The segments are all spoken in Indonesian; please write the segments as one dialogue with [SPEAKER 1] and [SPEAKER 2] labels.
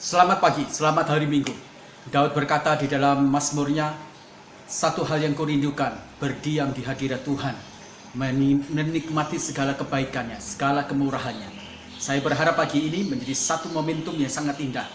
[SPEAKER 1] Selamat pagi, selamat hari Minggu. Daud berkata di dalam Mazmurnya, satu hal yang kurindukan, berdiam di hadirat Tuhan, menikmati segala kebaikannya, segala kemurahannya. Saya berharap pagi ini menjadi satu momentum yang sangat indah.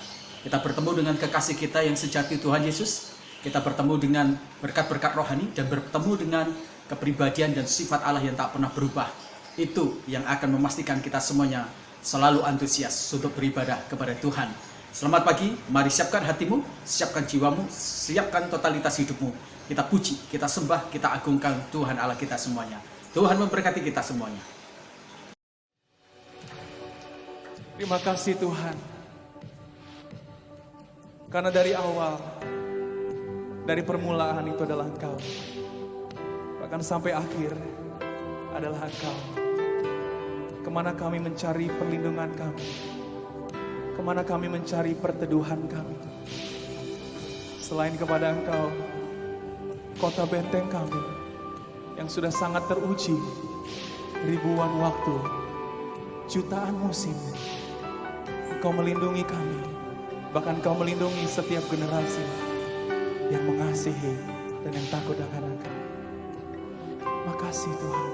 [SPEAKER 1] Kita bertemu dengan kekasih kita yang sejati, Tuhan Yesus. Kita bertemu dengan berkat-berkat rohani dan bertemu dengan kepribadian dan sifat Allah yang tak pernah berubah. Itu yang akan memastikan kita semuanya selalu antusias untuk beribadah kepada Tuhan. Selamat pagi, mari siapkan hatimu, siapkan jiwamu, siapkan totalitas hidupmu. Kita puji, kita sembah, kita agungkan Tuhan Allah kita semuanya. Tuhan memberkati kita semuanya.
[SPEAKER 2] Terima kasih Tuhan. Karena dari awal, dari permulaan itu adalah Engkau. Bahkan sampai akhir adalah Engkau. Kemana kami mencari perlindungan kami, kemana kami mencari perteduhan kami, selain kepada Engkau, kota benteng kami yang sudah sangat teruji ribuan waktu, jutaan musim. Engkau melindungi kami, bahkan Engkau melindungi setiap generasi yang mengasihi dan yang takut akan Engkau. Makasih Tuhan.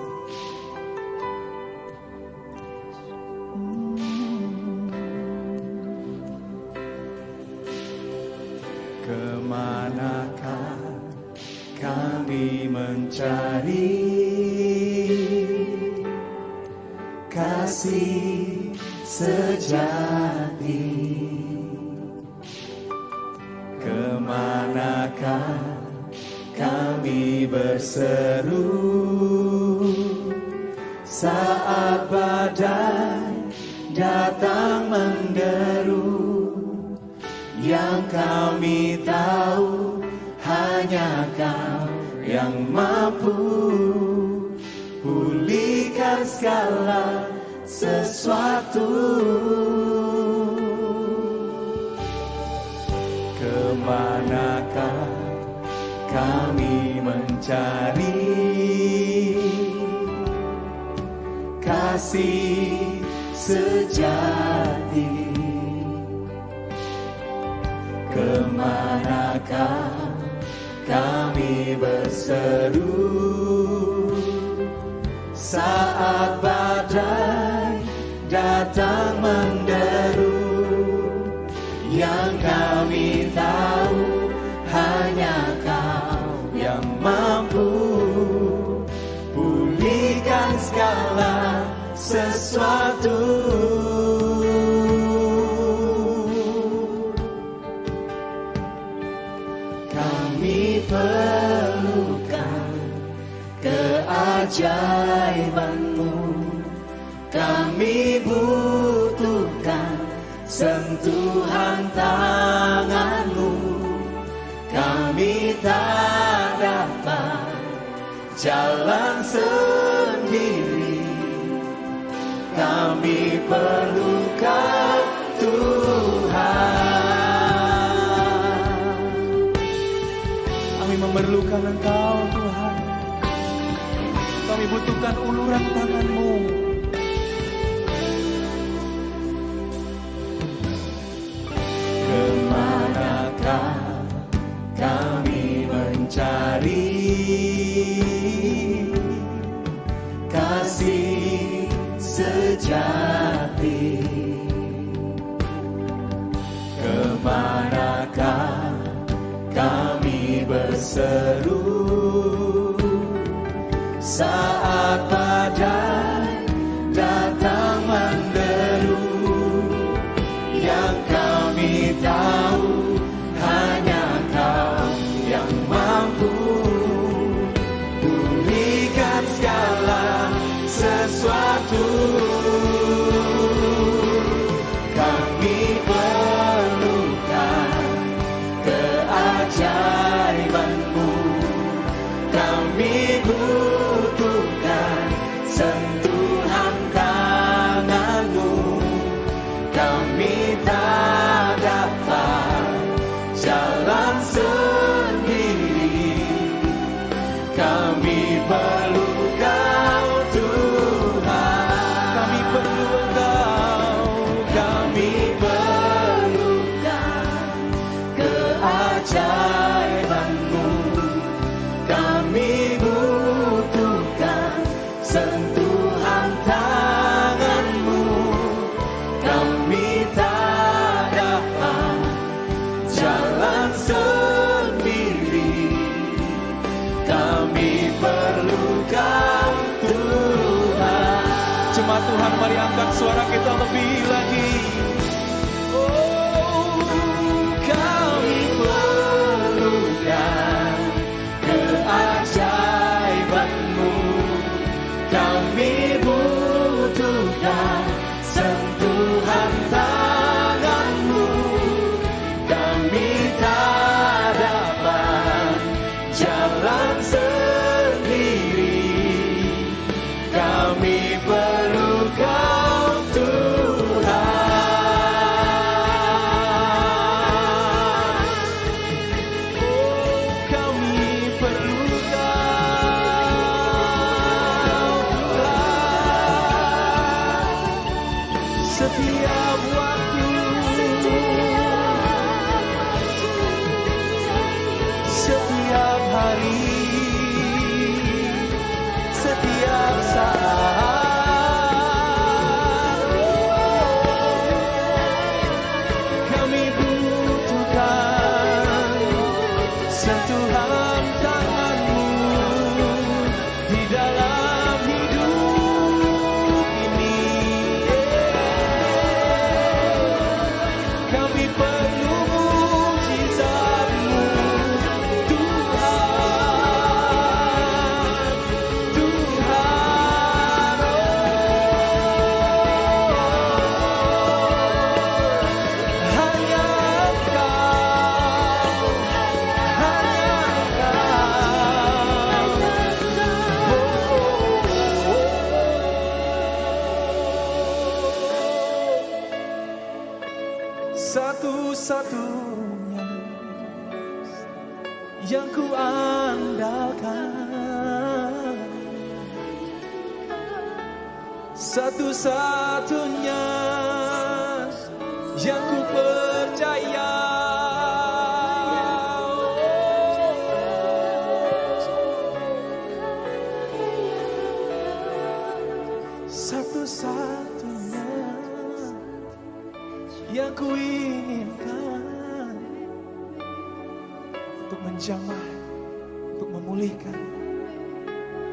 [SPEAKER 3] Kemanakah kami mencari kasih sejati? Kemanakah kami berseru saat badai datang menderu? Yang kami tahu hanya Kau yang mampu pulihkan segala sesuatu. Kemanakah kami mencari kasih sejati? Kemanakah kami berseru saat badai datang menderu? Yang kami tahu hanya Kau yang mampu pulihkan segala sesuatu. Kami perlukan keajaiban-Mu, kami butuhkan sentuhan tangan-Mu. Kami tak dapat jalan sendiri, kami perlukan Tuhan.
[SPEAKER 2] Kami memerlukan Engkau Tuhan. Kami butuhkan uluran tangan-Mu.
[SPEAKER 3] Kemanakah kami mencari kasih sejati? Kemanakah kami berseru saat badai datang menderu? Yang kami tahu hanya Kau yang mampu pulihkan segala sesuatu. Kami perlukan keajaiban-Mu, kami butuhkan sentuhan tangan-Mu. Kami tak dapat
[SPEAKER 2] Tuhan, mari angkat suara kita lebih lagi.
[SPEAKER 3] Oh, kami perlukan keajaiban-Mu. Kami butuhkan sentuhan tangan-Mu. Kami tak dapat jalan sendiri. Kami perlu Kau Tuhan.
[SPEAKER 2] Oh, kami perlu Kau Tuhan. Setiap waktu, setiap hari, setiap saat. Kami butuhkan sentuhan tangan-Mu di dalam hidup ini. Kami perlu mujizat-Mu, Tuhan, Tuhan. Hanya Engkau, hanya satu-satunya yang ku andalkan, satu-satunya yang ku percaya. Satu-satunya yang ku inginkan untuk menjamah, untuk memulihkan,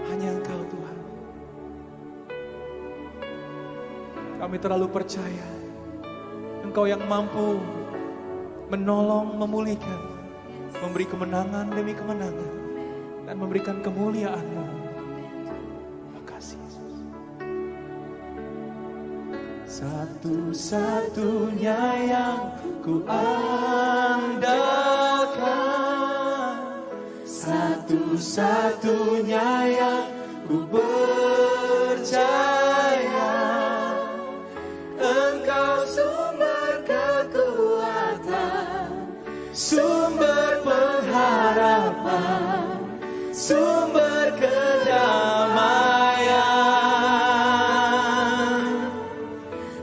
[SPEAKER 2] hanya Engkau Tuhan. Kami terlalu percaya Engkau yang mampu menolong, memulihkan, memberi kemenangan demi kemenangan, dan memberikan kemuliaan-Mu. Makasih Yesus. Satu-satunya yang ku andalkan, satu-satunya yang ku percaya. Engkau sumber kekuatan, sumber pengharapan, sumber kedamaian.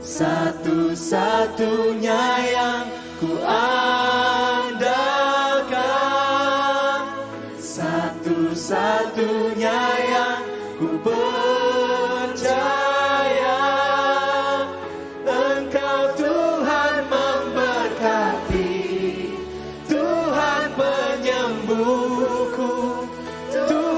[SPEAKER 2] Satu-satunya yang ku andalkan, satu-satunya yang ku percaya. Engkau Tuhan memberkati, Tuhan penyembuhku, Tuhan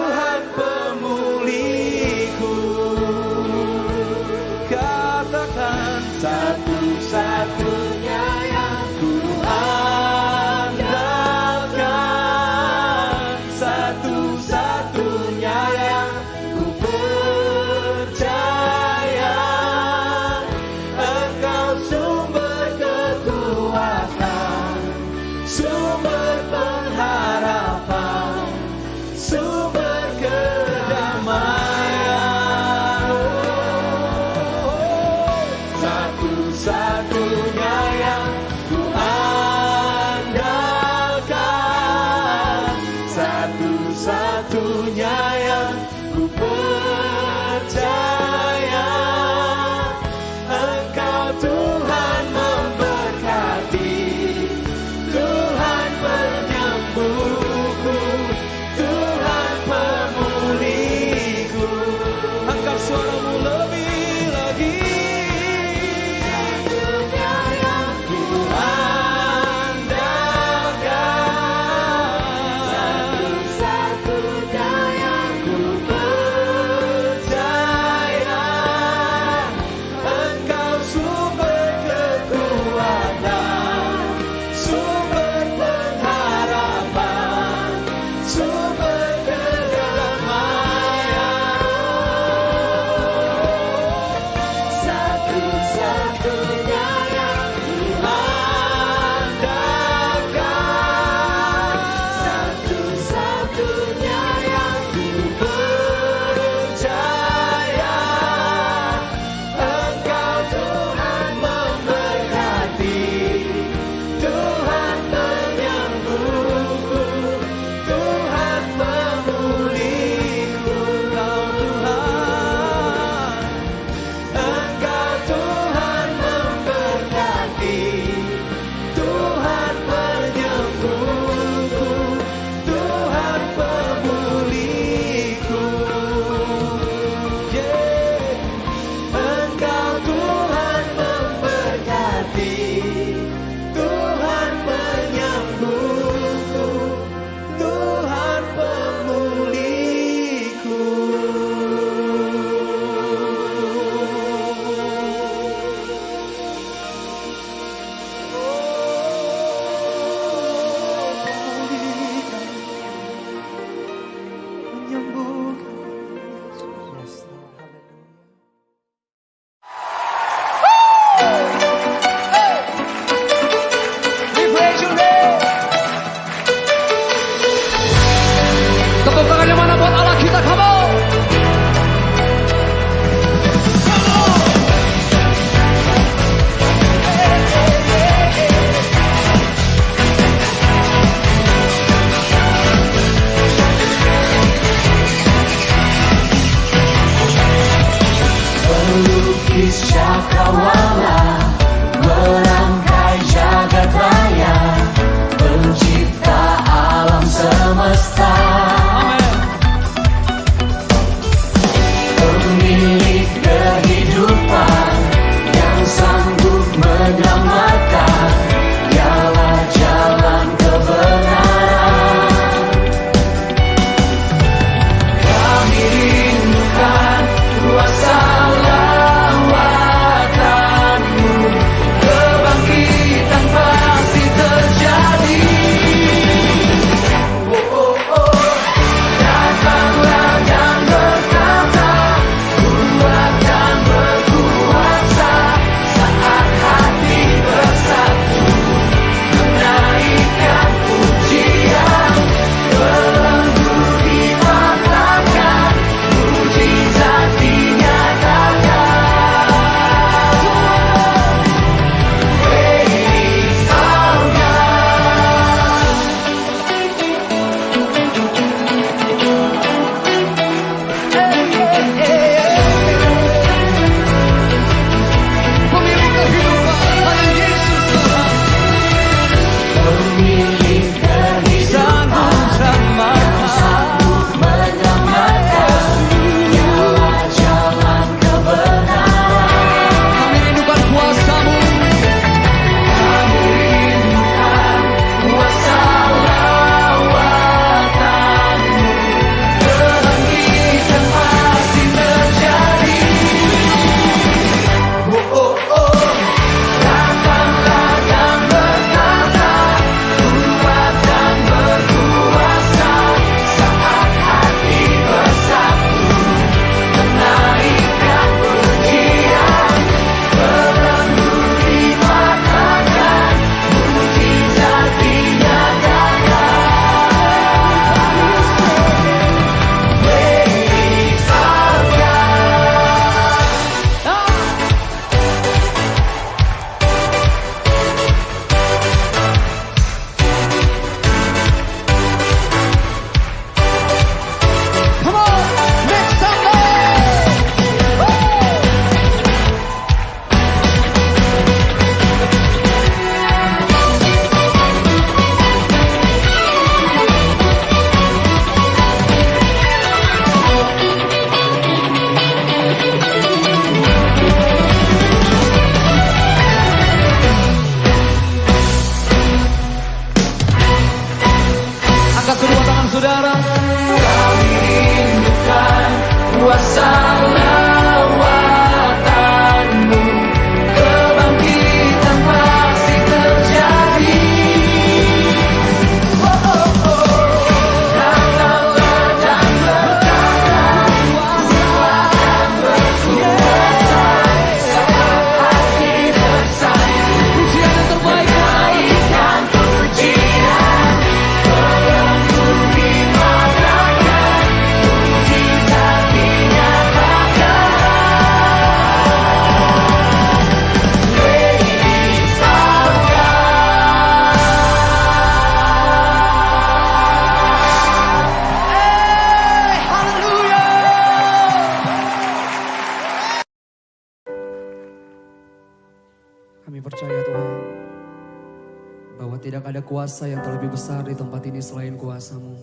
[SPEAKER 4] bahwa tidak ada kuasa yang terlebih besar di tempat ini selain kuasa-Mu.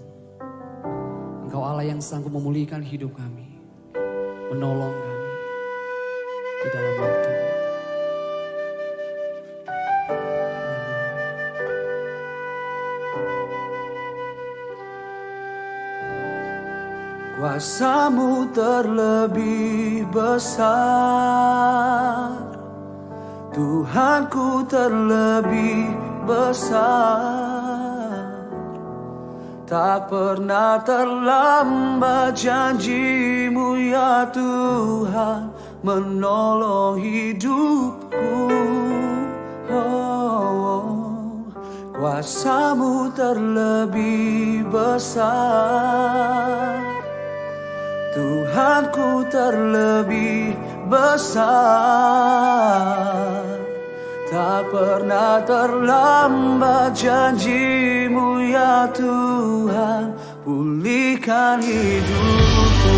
[SPEAKER 4] Engkau Allah yang sanggup memulihkan hidup kami, menolong kami di dalam waktu.
[SPEAKER 3] Kuasa-Mu terlebih besar, Tuhanku terlebih besar. Tak pernah terlambat janji-Mu ya Tuhan, menolong hidupku. Kuasa-Mu terlebih besar, Tuhanku terlebih besar. Tak pernah terlambat janji-Mu ya Tuhan, pulihkan hidupku.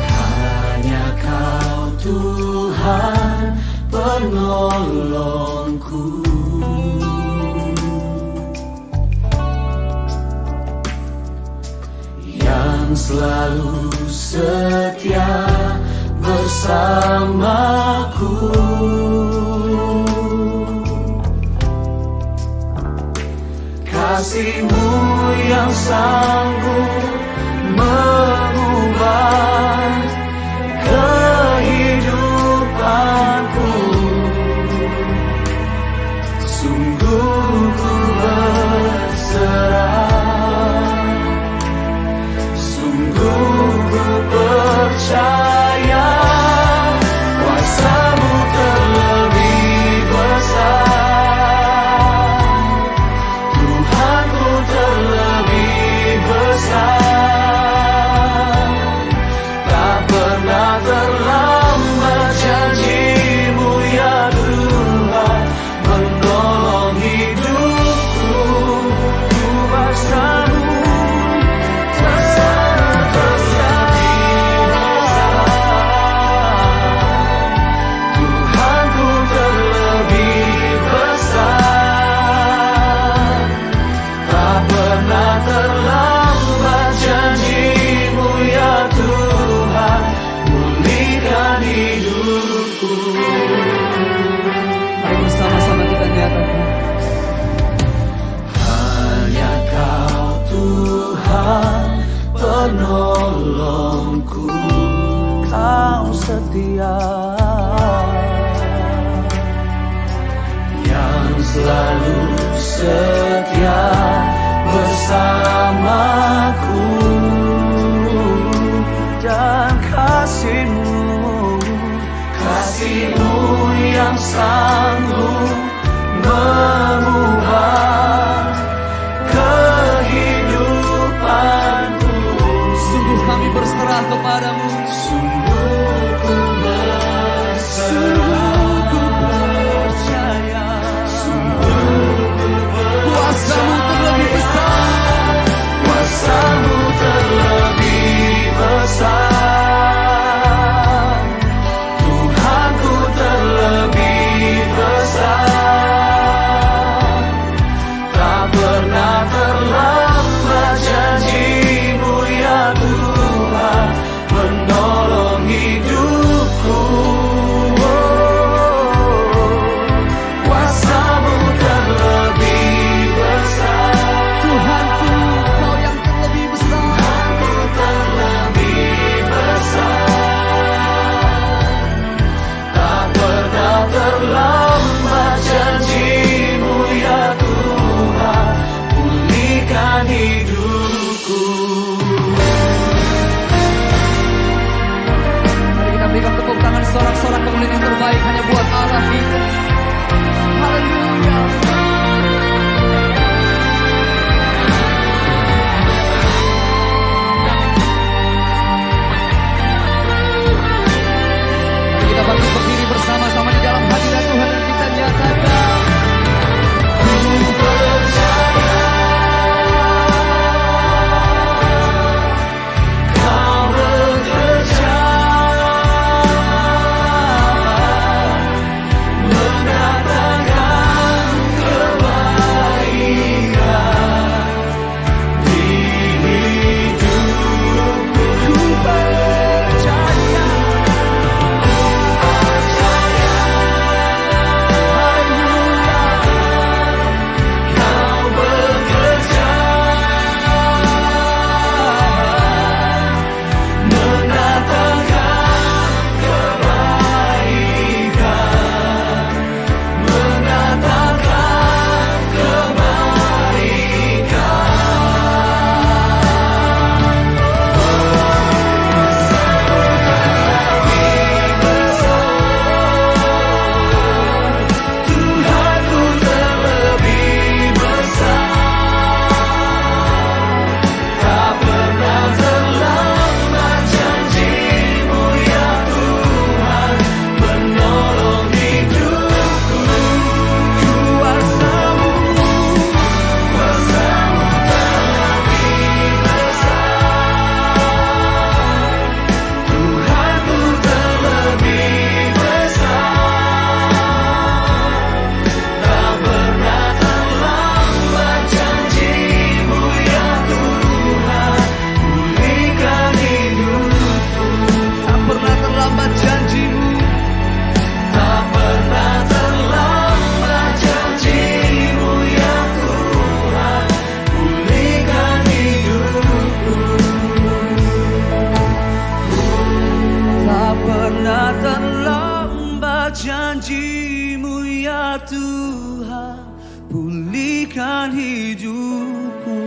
[SPEAKER 3] Hanya Kau Tuhan penolongku, yang selalu setia bersamaku. Kasih-Mu yang sanggup mengubah kehidupanku. Sungguh ku berserah, sungguh ku percaya. Kuasa-Mu terlebih besar, Tuhanku terlebih besar. Tak pernah terlambat janji-Mu ya Tuhan, menolong hidupku. Kuasa-Mu Tuhanku terlebih besar. Tak pernah terlambat janji-Mu ya Tuhan, pulihkan hidupku.
[SPEAKER 4] Mari bersama-sama kita nyatakan,
[SPEAKER 3] Hanya Kau Tuhan penolongku, Kau setia, yang selalu setia bersamaku. Dan kasih-Mu yang sanggup mengubah kehidupanku.
[SPEAKER 4] sungguh kami berserah kepada-Mu.
[SPEAKER 3] Sungguh ku berserah, ku percaya. Sungguh ku
[SPEAKER 4] Kuasa-Mu terlebih besar,
[SPEAKER 3] Kuasa-Mu terlebih besar, Tuhanku terlebih besar. Tuhan, pulihkan hidupku.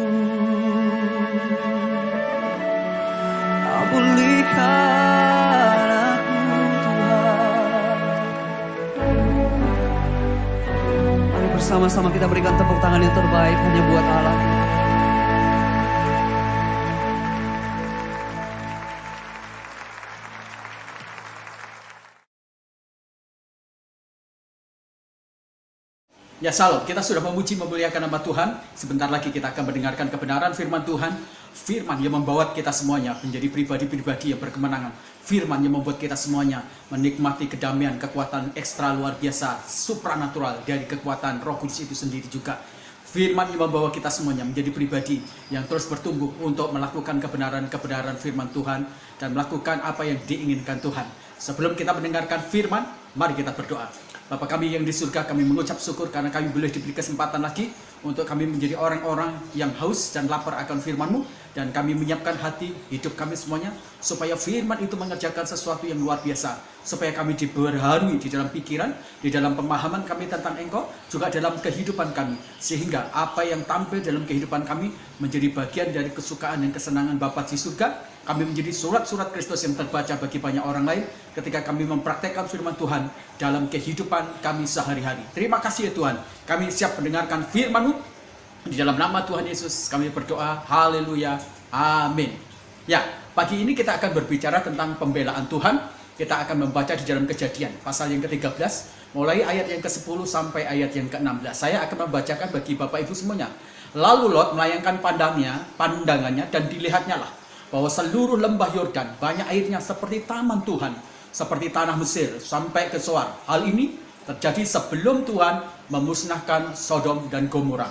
[SPEAKER 3] Pulihkan aku Tuhan. Mari bersama-sama kita berikan tepuk tangan yang terbaik hanya buat Allah.
[SPEAKER 1] Ya salam, kita sudah memuji memuliakan nama Tuhan. Sebentar lagi kita akan mendengarkan kebenaran firman Tuhan. Firman yang membawa kita semuanya menjadi pribadi-pribadi yang berkemenangan. Firman yang membuat kita semuanya menikmati kedamaian, kekuatan ekstra luar biasa, supranatural dari kekuatan Roh Kudus itu sendiri juga. Firman yang membawa kita semuanya menjadi pribadi yang terus bertumbuh untuk melakukan kebenaran-kebenaran firman Tuhan dan melakukan apa yang diinginkan Tuhan. Sebelum kita mendengarkan firman, mari kita berdoa. Bapa kami yang di surga, kami mengucap syukur karena kami boleh diberi kesempatan lagi untuk kami menjadi orang-orang yang haus dan lapar akan firman-Mu, dan kami menyiapkan hati, hidup kami semuanya supaya firman itu mengerjakan sesuatu yang luar biasa, supaya kami diberharui di dalam pikiran, di dalam pemahaman kami tentang Engkau, juga dalam kehidupan kami, sehingga apa yang tampil dalam kehidupan kami menjadi bagian dari kesukaan dan kesenangan Bapa di surga. Kami menjadi surat-surat Kristus yang terbaca bagi banyak orang lain ketika kami mempraktekkan firman Tuhan dalam kehidupan kami sehari-hari. Terima kasih ya Tuhan, kami siap mendengarkan firman-Mu. Di dalam nama Tuhan Yesus kami berdoa, haleluya, amin. Ya, pagi ini kita akan berbicara tentang pembelaan Tuhan. Kita akan membaca di dalam Kejadian, pasal yang ke-13, mulai ayat yang ke-10 sampai ayat yang ke-16. Saya akan membacakan bagi Bapak Ibu semuanya. Lalu Lot melayangkan pandangannya dan dilihatnya lah bahwa seluruh lembah Yordan banyak airnya seperti taman Tuhan, seperti tanah Mesir sampai ke Zoar. Hal ini terjadi sebelum Tuhan memusnahkan Sodom dan Gomora.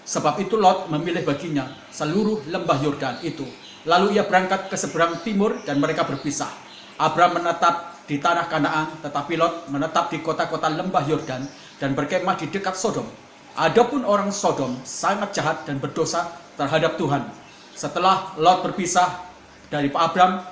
[SPEAKER 1] Sebab itu Lot memilih baginya seluruh lembah Yordan itu. Lalu ia berangkat ke seberang timur dan mereka berpisah. Abram menetap di tanah Kanaan, tetapi Lot menetap di kota-kota lembah Yordan dan berkemah di dekat Sodom. Adapun orang Sodom sangat jahat dan berdosa terhadap Tuhan. Setelah Lot berpisah dari Abram,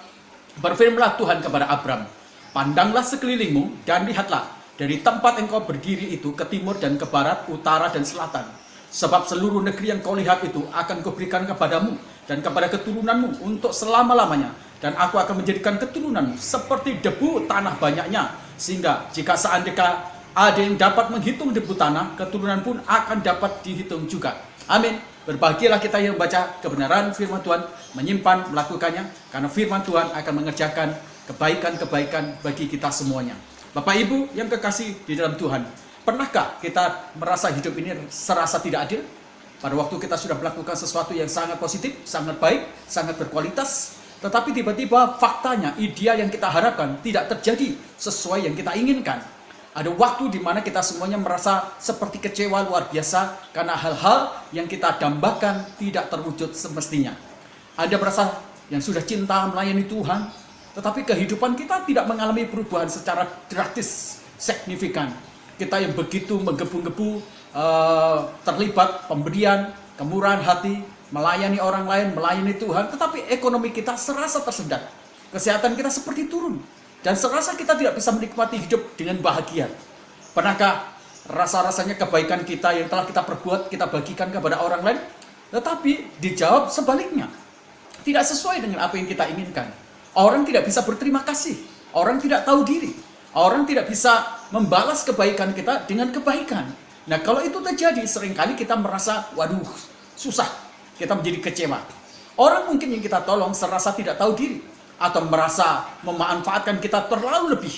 [SPEAKER 1] berfirmanlah Tuhan kepada Abram, pandanglah sekelilingmu dan lihatlah dari tempat engkau berdiri itu ke timur dan ke barat, utara dan selatan. Sebab seluruh negeri yang kau lihat itu akan kuberikan kepadamu dan kepada keturunanmu untuk selama-lamanya. Dan aku akan menjadikan keturunanmu seperti debu tanah banyaknya, sehingga jika seandainya ada yang dapat menghitung debu tanah, keturunan pun akan dapat dihitung juga. Amin. Berbahagialah kita yang membaca kebenaran firman Tuhan, menyimpan, melakukannya, karena firman Tuhan akan mengerjakan kebaikan-kebaikan bagi kita semuanya. Bapak Ibu yang kekasih di dalam Tuhan, pernahkah kita merasa hidup ini serasa tidak adil? Pada waktu kita sudah melakukan sesuatu yang sangat positif, sangat baik, sangat berkualitas, tetapi tiba-tiba faktanya ideal yang kita harapkan tidak terjadi sesuai yang kita inginkan. Ada waktu di mana kita semuanya merasa seperti kecewa luar biasa karena hal-hal yang kita dambakan tidak terwujud semestinya. Anda merasa yang sudah cinta melayani Tuhan, tetapi kehidupan kita tidak mengalami perubahan secara drastis, signifikan. Kita yang begitu menggebu-gebu, terlibat pemberian, kemurahan hati, melayani orang lain, melayani Tuhan, tetapi ekonomi kita serasa tersendat. Kesehatan kita seperti turun. Dan serasa kita tidak bisa menikmati hidup dengan bahagia. Pernahkah rasa-rasanya kebaikan kita yang telah kita perbuat, kita bagikan kepada orang lain, tetapi dijawab sebaliknya. Tidak sesuai dengan apa yang kita inginkan. Orang tidak bisa berterima kasih. Orang tidak tahu diri. Orang tidak bisa membalas kebaikan kita dengan kebaikan. Nah, kalau itu terjadi, seringkali kita merasa, waduh, susah. Kita menjadi kecewa. Orang mungkin yang kita tolong serasa tidak tahu diri, atau merasa memanfaatkan kita terlalu lebih,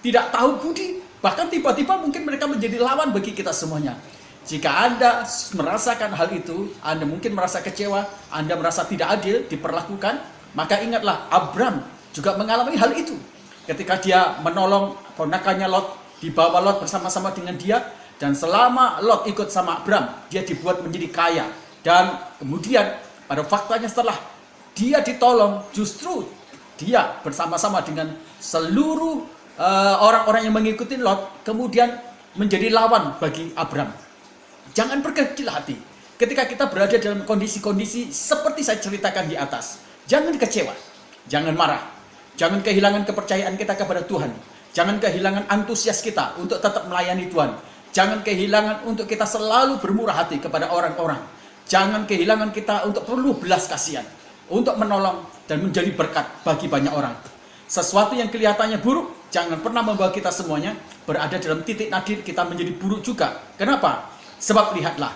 [SPEAKER 1] tidak tahu budi, bahkan tiba-tiba mungkin mereka menjadi lawan bagi kita semuanya. Jika Anda merasakan hal itu, Anda mungkin merasa kecewa, Anda merasa tidak adil diperlakukan, maka ingatlah Abram juga mengalami hal itu. Ketika dia menolong ponakannya Lot, dibawa Lot bersama-sama dengan dia, dan selama Lot ikut sama Abram, dia dibuat menjadi kaya. Dan kemudian pada faktanya setelah dia ditolong, justru dia bersama-sama dengan seluruh orang-orang yang mengikuti Lot kemudian menjadi lawan bagi Abram. Jangan berkecil hati ketika kita berada dalam kondisi-kondisi seperti saya ceritakan di atas. Jangan kecewa, jangan marah, jangan kehilangan kepercayaan kita kepada Tuhan, jangan kehilangan antusias kita untuk tetap melayani Tuhan. Jangan kehilangan untuk kita selalu bermurah hati kepada orang-orang. Jangan kehilangan kita untuk perlu belas kasihan, untuk menolong dan menjadi berkat bagi banyak orang. Sesuatu yang kelihatannya buruk, jangan pernah membawa kita semuanya berada dalam titik nadir kita menjadi buruk juga. Kenapa? Sebab lihatlah,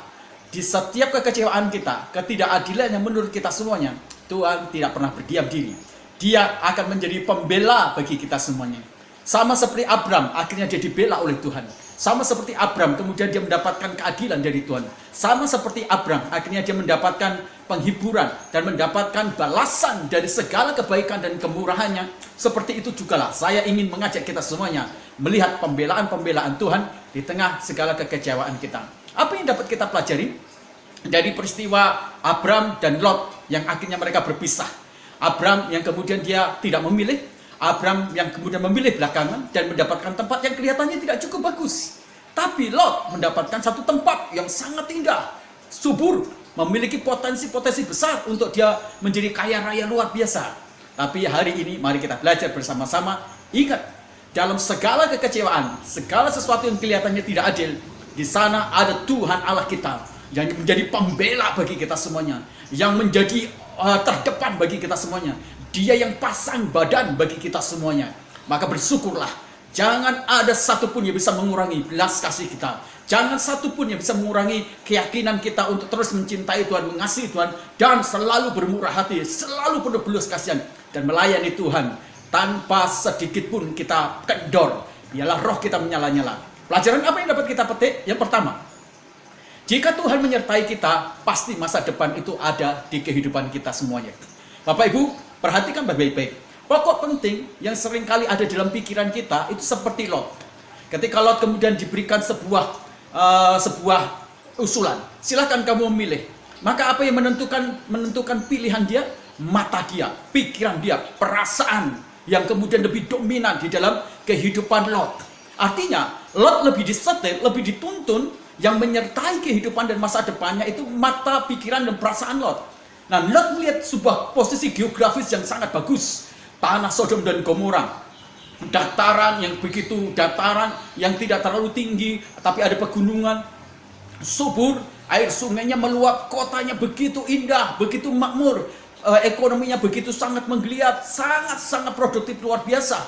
[SPEAKER 1] di setiap kekecewaan kita, ketidakadilan yang menurut kita semuanya, Tuhan tidak pernah berdiam diri. Dia akan menjadi pembela bagi kita semuanya. Sama seperti Abram, akhirnya dia dibela oleh Tuhan. Sama seperti Abram, kemudian dia mendapatkan keadilan dari Tuhan. Sama seperti Abram, akhirnya dia mendapatkan penghiburan dan mendapatkan balasan dari segala kebaikan dan kemurahannya. Seperti itu jugalah saya ingin mengajak kita semuanya melihat pembelaan-pembelaan Tuhan di tengah segala kekecewaan kita. Apa yang dapat kita pelajari dari peristiwa Abram dan Lot yang akhirnya mereka berpisah? Abram yang kemudian dia tidak memilih, Abram yang kemudian memilih belakangan dan mendapatkan tempat yang kelihatannya tidak cukup bagus. Tapi Lot mendapatkan satu tempat yang sangat indah, subur, memiliki potensi-potensi besar untuk dia menjadi kaya raya luar biasa. Tapi hari ini mari kita belajar bersama-sama. Ingat, dalam segala kekecewaan, segala sesuatu yang kelihatannya tidak adil, di sana ada Tuhan Allah kita yang menjadi pembela bagi kita semuanya, yang menjadi terdepan bagi kita semuanya. Dia yang pasang badan bagi kita semuanya. Maka bersyukurlah. Jangan ada satupun yang bisa mengurangi belas kasih kita. Jangan satupun yang bisa mengurangi keyakinan kita untuk terus mencintai Tuhan, mengasihi Tuhan, dan selalu bermurah hati, selalu penuh belas kasihan, dan melayani Tuhan tanpa sedikit pun kita kendor. Biarlah roh kita menyala-nyala. Pelajaran apa yang dapat kita petik? Yang pertama, jika Tuhan menyertai kita, pasti masa depan itu ada di kehidupan kita semuanya. Bapak Ibu, perhatikan baik-baik. Pokok penting yang seringkali ada dalam pikiran kita itu seperti Lot. Ketika Lot kemudian diberikan sebuah usulan, silakan kamu memilih. Maka apa yang menentukan pilihan dia? Mata dia, pikiran dia, perasaan yang kemudian lebih dominan di dalam kehidupan Lot. Artinya, Lot lebih disetir, lebih dituntun, yang menyertai kehidupan dan masa depannya itu mata, pikiran, dan perasaan Lot. Nah, Lot melihat sebuah posisi geografis yang sangat bagus. Tanah Sodom dan Gomora. Dataran yang tidak terlalu tinggi, tapi ada pegunungan. Subur, air sungainya meluap, kotanya begitu indah, begitu makmur. Ekonominya begitu sangat menggeliat, sangat-sangat produktif luar biasa.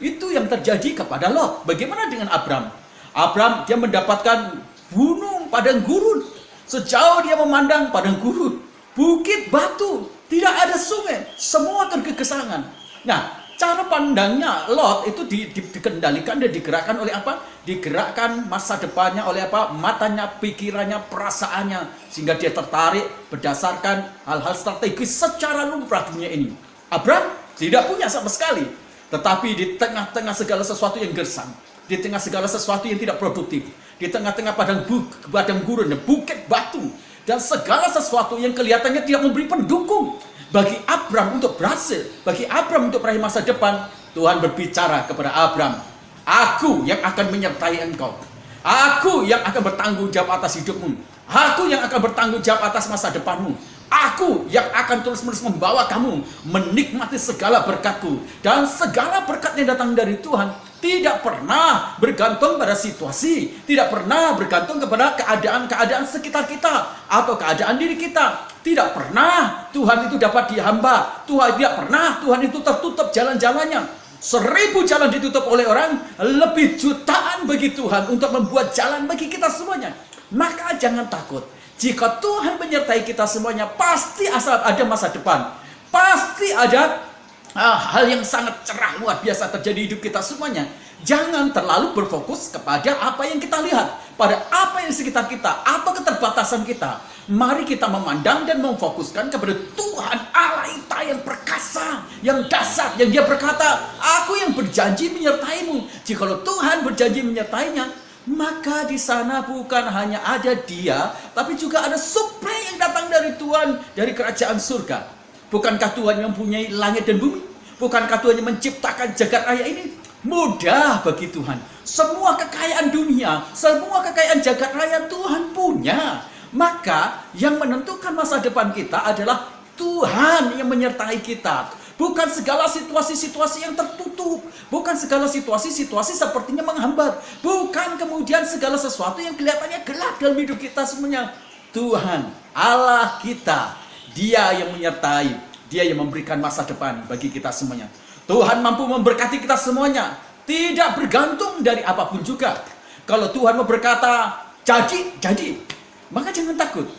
[SPEAKER 1] Itu yang terjadi kepada Lot. Bagaimana dengan Abram? Abram dia mendapatkan gunung padang gurun. Sejauh dia memandang padang gurun, bukit batu, tidak ada sungai, semua kegesangan. Nah, cara pandangnya Lot itu dikendalikan dan digerakkan oleh apa? Digerakkan masa depannya oleh apa? Matanya, pikirannya, perasaannya, sehingga dia tertarik berdasarkan hal-hal strategis secara lumrah dunia ini. Abram tidak punya sama sekali, tetapi di tengah-tengah segala sesuatu yang gersang, di tengah segala sesuatu yang tidak produktif, di tengah-tengah padang gurun dan bukit batu, dan segala sesuatu yang kelihatannya tidak memberi pendukung bagi Abram untuk berhasil, bagi Abram untuk meraih masa depan, Tuhan berbicara kepada Abram, aku yang akan menyertai engkau, aku yang akan bertanggung jawab atas hidupmu, aku yang akan bertanggung jawab atas masa depanmu, aku yang akan terus-menerus membawa kamu menikmati segala berkatku. Dan segala berkat yang datang dari Tuhan tidak pernah bergantung pada situasi, tidak pernah bergantung kepada keadaan-keadaan sekitar kita atau keadaan diri kita. Tidak pernah Tuhan itu dapat dihamba. Tidak pernah Tuhan itu tertutup jalan-jalannya. 1000 jalan ditutup oleh orang, lebih jutaan bagi Tuhan untuk membuat jalan bagi kita semuanya. Maka jangan takut. Jika Tuhan menyertai kita semuanya, pasti ada masa depan. Pasti ada hal yang sangat cerah luar biasa terjadi di hidup kita semuanya. Jangan terlalu berfokus kepada apa yang kita lihat, pada apa yang di sekitar kita atau keterbatasan kita. Mari kita memandang dan memfokuskan kepada Tuhan Allah kita yang perkasa, yang dasar, yang Dia berkata, aku yang berjanji menyertaimu. Jikalau Tuhan berjanji menyertainya, maka di sana bukan hanya ada Dia, tapi juga ada suplai yang datang dari Tuhan, dari kerajaan surga. Bukankah Tuhan yang mempunyai langit dan bumi? Bukankah Tuhan yang menciptakan jagat raya ini? Mudah bagi Tuhan. Semua kekayaan dunia, semua kekayaan jagat raya Tuhan punya. Maka yang menentukan masa depan kita adalah Tuhan yang menyertai kita. Bukan segala situasi-situasi yang tertutup buruk. Bukan segala situasi sepertinya menghambat. Bukan kemudian segala sesuatu yang kelihatannya gelap dalam hidup kita semuanya. Tuhan, Allah kita, Dia yang menyertai, Dia yang memberikan masa depan bagi kita semuanya. Tuhan mampu memberkati kita semuanya, tidak bergantung dari apapun juga. Kalau Tuhan mau berkata, jadi, maka jangan takut,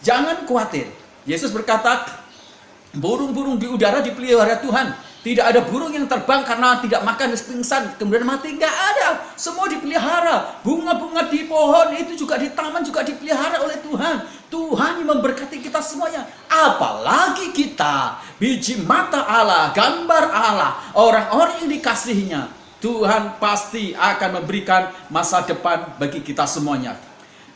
[SPEAKER 1] jangan khawatir. Yesus berkata, burung-burung di udara dipelihara Tuhan. Tidak ada burung yang terbang karena tidak makan dan pingsan kemudian mati. Nggak ada. Semua dipelihara. Bunga-bunga di pohon itu juga di taman juga dipelihara oleh Tuhan. Tuhan yang memberkati kita semuanya. Apalagi kita, biji mata Allah, gambar Allah, orang-orang yang dikasihinya. Tuhan pasti akan memberikan masa depan bagi kita semuanya.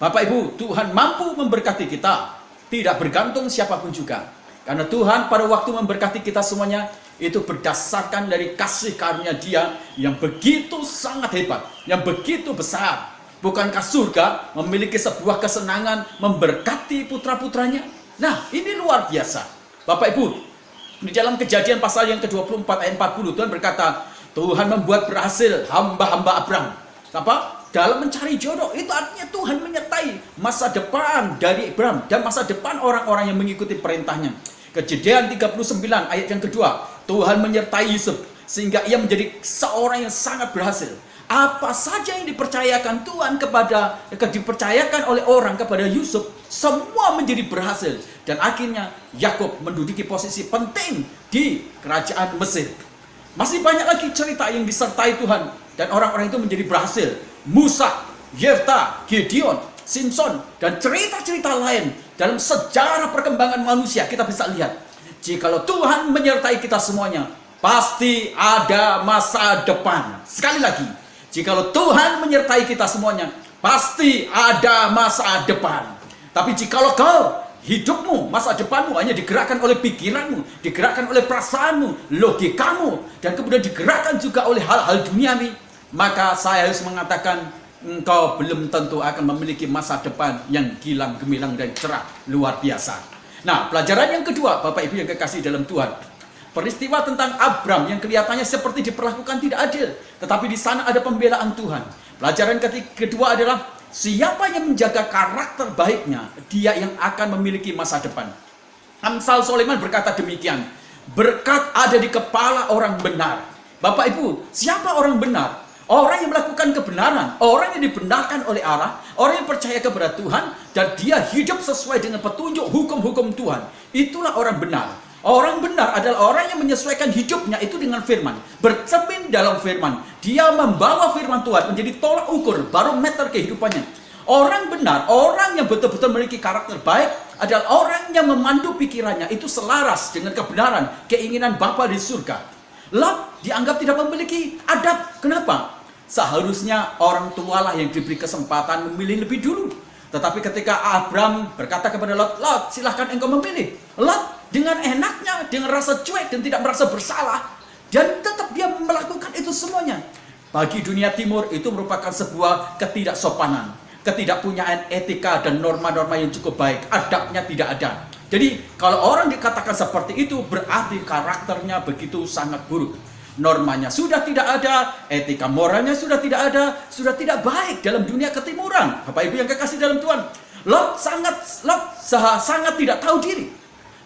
[SPEAKER 1] Bapak Ibu, Tuhan mampu memberkati kita. Tidak bergantung siapapun juga. Karena Tuhan pada waktu memberkati kita semuanya, itu berdasarkan dari kasih karunia Dia yang begitu sangat hebat, yang begitu besar. Bukankah surga memiliki sebuah kesenangan memberkati putra-putranya? Nah, ini luar biasa. Bapak Ibu, di dalam Kejadian pasal yang ke-24 ayat 40, Tuhan berkata, Tuhan membuat berhasil hamba-hamba Abraham. Apa? Dalam mencari jodoh. Itu artinya Tuhan menyertai masa depan dari Abraham dan masa depan orang-orang yang mengikuti perintahnya. Kejadian 39 ayat yang kedua, Tuhan menyertai Yusuf sehingga ia menjadi seorang yang sangat berhasil. Apa saja yang dipercayakan Tuhan dipercayakan oleh orang kepada Yusuf, semua menjadi berhasil. Dan akhirnya Yakub menduduki posisi penting di kerajaan Mesir. Masih banyak lagi cerita yang disertai Tuhan dan orang-orang itu menjadi berhasil. Musa, Yefta, Gideon, Simpson, dan cerita-cerita lain dalam sejarah perkembangan manusia kita bisa lihat. Jikalau Tuhan menyertai kita semuanya, pasti ada masa depan. Sekali lagi, jikalau Tuhan menyertai kita semuanya, pasti ada masa depan. Tapi jikalau kau, hidupmu, masa depanmu hanya digerakkan oleh pikiranmu, digerakkan oleh perasaanmu, logikamu, dan kemudian digerakkan juga oleh hal-hal duniawi, maka saya harus mengatakan, engkau belum tentu akan memiliki masa depan yang gilang, gemilang, dan cerah. Luar biasa. Nah, pelajaran yang kedua, Bapak Ibu yang kekasih dalam Tuhan. Peristiwa tentang Abram yang kelihatannya seperti diperlakukan tidak adil. Tetapi di sana ada pembelaan Tuhan. Pelajaran kedua adalah, siapa yang menjaga karakter baiknya, dia yang akan memiliki masa depan. Amsal Sulaiman berkata demikian, berkat ada di kepala orang benar. Bapak Ibu, siapa orang benar? Orang yang melakukan kebenaran, orang yang dibenarkan oleh Allah, orang yang percaya kepada Tuhan, dan dia hidup sesuai dengan petunjuk hukum-hukum Tuhan. Itulah orang benar. Orang benar adalah orang yang menyesuaikan hidupnya itu dengan firman. Bercermin dalam firman. Dia membawa firman Tuhan menjadi tolak ukur, barometer kehidupannya. Orang benar, orang yang betul-betul memiliki karakter baik, adalah orang yang memandu pikirannya itu selaras dengan kebenaran, keinginan Bapa di surga. Lot dianggap tidak memiliki adab. Kenapa? Seharusnya orang tualah yang diberi kesempatan memilih lebih dulu. Tetapi ketika Abram berkata kepada Lot, Lot, silahkan engkau memilih. Lot dengan enaknya, dengan rasa cuek dan tidak merasa bersalah, dan tetap dia melakukan itu semuanya. Bagi dunia timur itu merupakan sebuah ketidaksopanan, ketidakpunyaan etika dan norma-norma yang cukup baik. Adabnya tidak ada. Jadi kalau orang dikatakan seperti itu, berarti karakternya begitu sangat buruk. Normanya sudah tidak ada, etika moralnya sudah tidak ada, sudah tidak baik dalam dunia ketimuran. Bapak Ibu yang kekasih dalam Tuhan, Lot sangat tidak tahu diri.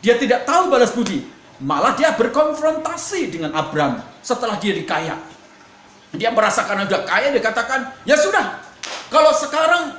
[SPEAKER 1] Dia tidak tahu balas budi. Malah dia berkonfrontasi dengan Abram setelah dia dikaya. Dia merasa karena sudah kaya, dia katakan, ya sudah, kalau sekarang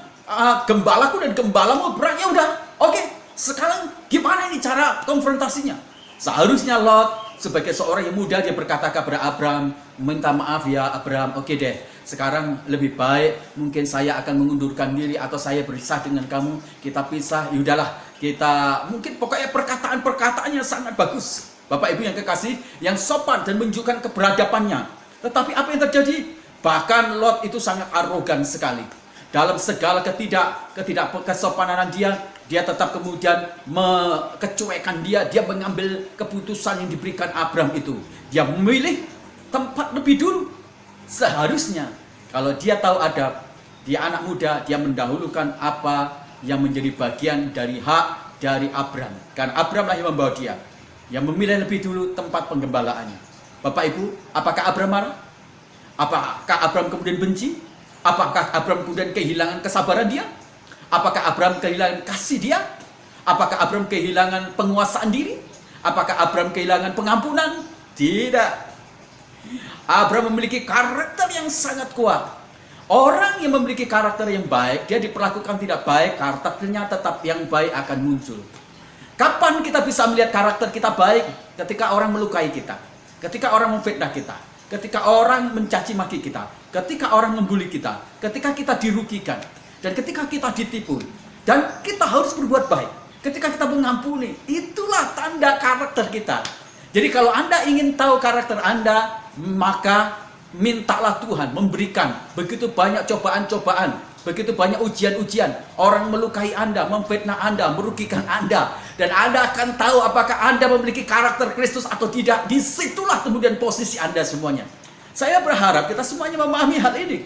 [SPEAKER 1] gembalaku dan gembalamu berang, ya udah, oke. Sekarang gimana ini cara konfrontasinya? Seharusnya Lot sebagai seorang yang muda, dia berkata kepada Abram, minta maaf ya Abram, oke deh, sekarang lebih baik mungkin saya akan mengundurkan diri atau saya berpisah dengan kamu, kita pisah, yaudahlah, kita mungkin pokoknya perkataan-perkataan yang sangat bagus. Bapak Ibu yang kekasih, yang sopan dan menunjukkan keberadabannya. Tetapi apa yang terjadi? Bahkan Lot itu sangat arogan sekali. Dalam segala ketidakkesopanan dia tetap kemudian mengecuekkan dia mengambil keputusan yang diberikan Abram itu. Dia memilih tempat lebih dulu. Seharusnya kalau dia tahu adab, dia anak muda, dia mendahulukan apa yang menjadi bagian dari hak dari Abram. Karena Abram lah yang membawa dia. Yang memilih lebih dulu tempat penggembalaannya. Bapak Ibu, apakah Abraham marah? Apakah Abraham kemudian benci? Apakah Abraham kemudian kehilangan kesabaran dia? Apakah Abraham kehilangan kasih dia? Apakah Abraham kehilangan penguasaan diri? Apakah Abraham kehilangan pengampunan? Tidak. Abraham memiliki karakter yang sangat kuat. Orang yang memiliki karakter yang baik, dia diperlakukan tidak baik, karakternya tetap yang baik akan muncul. Kapan kita bisa melihat karakter kita baik? Ketika orang melukai kita, ketika orang memfitnah kita, ketika orang mencaci maki kita, ketika orang membuli kita, ketika kita dirugikan, dan ketika kita ditipu, dan kita harus berbuat baik. Ketika kita mengampuni, itulah tanda karakter kita. Jadi kalau Anda ingin tahu karakter Anda, maka mintalah Tuhan memberikan begitu banyak cobaan-cobaan, begitu banyak ujian-ujian. Orang melukai Anda, memfitnah Anda, merugikan Anda. Dan Anda akan tahu apakah Anda memiliki karakter Kristus atau tidak. Disitulah kemudian posisi Anda semuanya. Saya berharap kita semuanya memahami hal ini.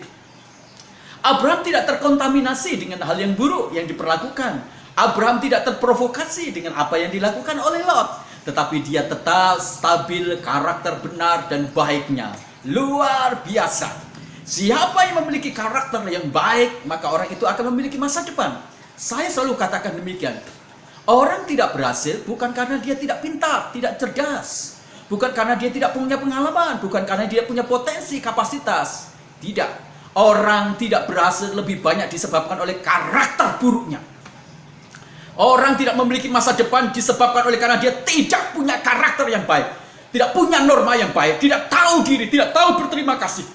[SPEAKER 1] Abraham tidak terkontaminasi dengan hal yang buruk yang diperlakukan. Abraham tidak terprovokasi dengan apa yang dilakukan oleh Lot. Tetapi dia tetap stabil karakter benar dan baiknya. Luar biasa. Siapa yang memiliki karakter yang baik, maka orang itu akan memiliki masa depan. Saya selalu katakan demikian. Orang tidak berhasil bukan karena dia tidak pintar, tidak cerdas. Bukan karena dia tidak punya pengalaman, bukan karena dia punya potensi, kapasitas. Tidak. Orang tidak berhasil lebih banyak disebabkan oleh karakter buruknya. Orang tidak memiliki masa depan disebabkan oleh karena dia tidak punya karakter yang baik. Tidak punya norma yang baik, tidak tahu diri, tidak tahu berterima kasih.